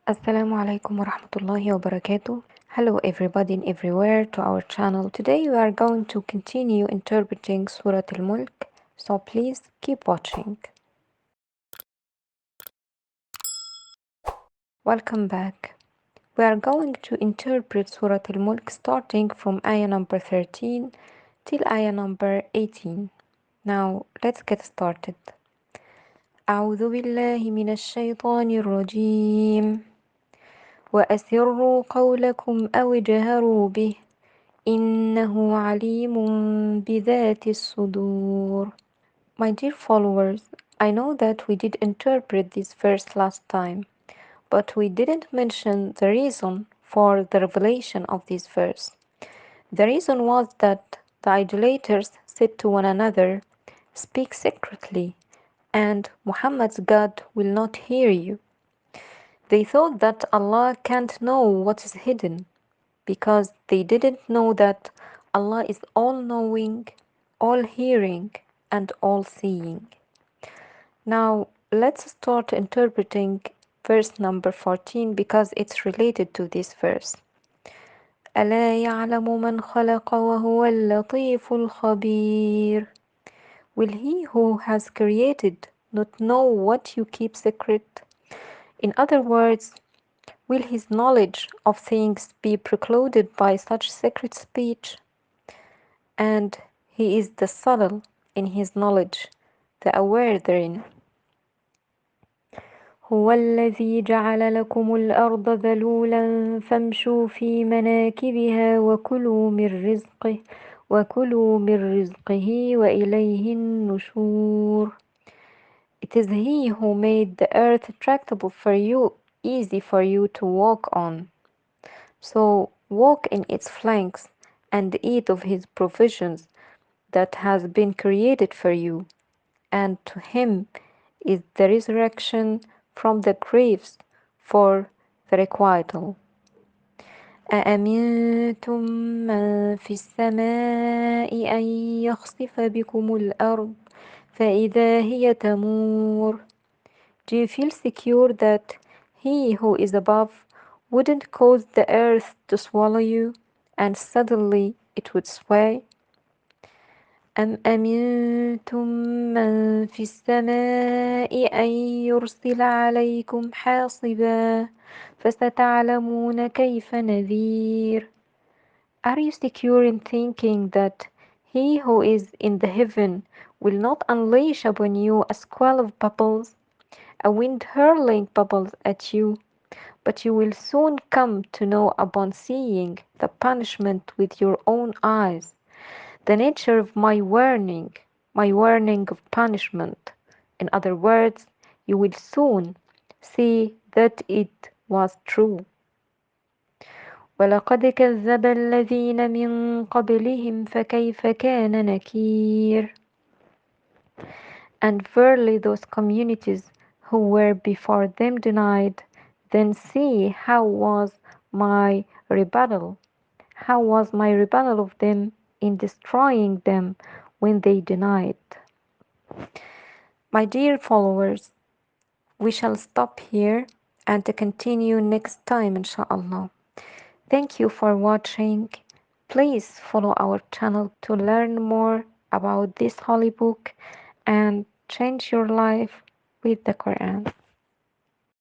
Assalamu alaikum warahmatullahi wabarakatuh. Hello everybody and everywhere to our channel. Today we are going to continue interpreting Surah Al-Mulk, so please keep watching. Welcome back. We are going to interpret Surah Al-Mulk starting from ayah number 13 till ayah number 18. Now let's get started. أعوذ بالله من الشيطان الرجيم وأسروا قولكم أو اجهروا به إنه عليم بذات الصدور. My dear followers, I know that we did interpret this verse last time, but we didn't mention the reason for the revelation of this verse. The reason was that the idolaters said to one another, "Speak secretly, and Muhammad's God will not hear you." They thought that Allah can't know what is hidden, because they didn't know that Allah is all-knowing, all-hearing, and all-seeing. Now, let's start interpreting verse number 14 because it's related to this verse. ألا يعلم من خلق وهو اللطيف الخبير. Will he who has created not know what you keep secret? In other words, will his knowledge of things be precluded by such secret speech? And he is the subtle in his knowledge, the aware therein. هو الذي جعل لكم الأرض ذلولا فامشوا في مناكبها وكلوا من رزقه وإليه النشور. It is he who made the earth tractable for you, easy for you to walk on. So walk in its flanks and eat of his provisions that has been created for you, and to him is the resurrection from the graves for the requital. أأمنتم من في السماء أن يخسف بكم الأرض فإذا هي تمور. Do you feel secure that he who is above wouldn't cause the earth to swallow you, and suddenly it would sway? أم أمنتم من في السماء أن يرسل عليكم حاصبا فستعلمون كيف نذير. Are you secure in thinking that he who is in the heaven will not unleash upon you a squall of bubbles, a wind hurling bubbles at you, but you will soon come to know upon seeing the punishment with your own eyes, the nature of my warning of punishment. In other words, you will soon see that it was true. ولقد كذب الذين من قبلهم فكيف كان نكير. And verily those communities who were before them denied, then see how was my rebuttal of them in destroying them when they denied. My dear followers, we shall stop here and to continue next time inshallah. Thank you for watching. Please follow our channel to learn more about this holy book and change your life with the Quran.